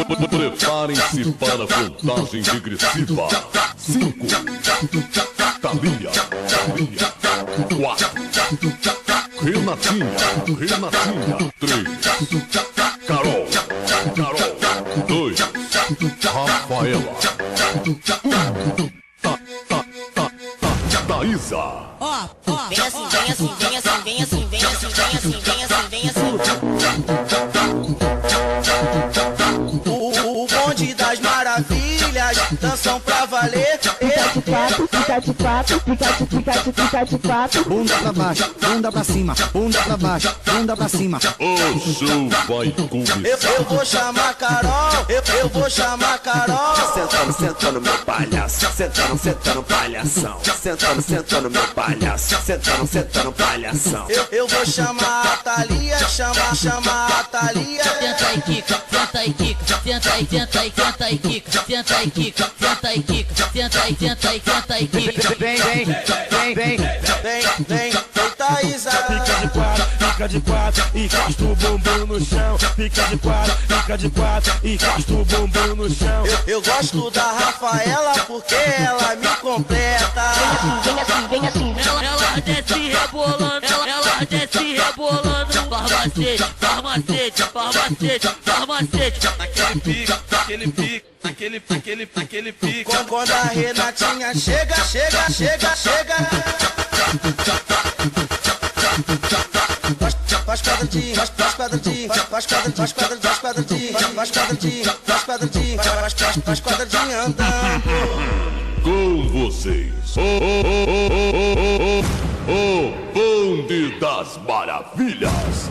Preparem-se para a contagem regressiva. 5, Thalia, 4, Renatinha, 3, Carol, 2, Rafaela, 1, Thaísa. Ó, vem assim, vem assim, vem assim, vem assim, vem assim, vem assim, vem assim, vem assim. O bonde das maravilhas, dançam pra valer. Fica de quatro, fica de quatro. Bunda pra baixo, bunda pra cima, bunda pra baixo, bunda pra cima. O show vai começar. Eu vou chamar Carol, eu vou chamar Carol. Sentando meu palhaço, sentando palhação. Sentando meu palhaço, sentando palhação. Eu vou chamar a Thalia, chamar a Thalia. Tenta e quica, tenta e quica, tenta e quica, tenta e quica, tenta e quica, tenta e quica. Vem, Thaísa. Fica de quatro, encosta o bumbum no chão. Fica de quatro, encosta o bumbum no chão. Eu gosto da Rafaela porque ela me completa. Vem assim. Ela desce rebolando, ela desce rebolando. Farmacete. Aquele pique. Quando a Renatinha chega. Faz quadradinho, faz quadradinho, andando. Com vocês, o Bonde das Maravilhas.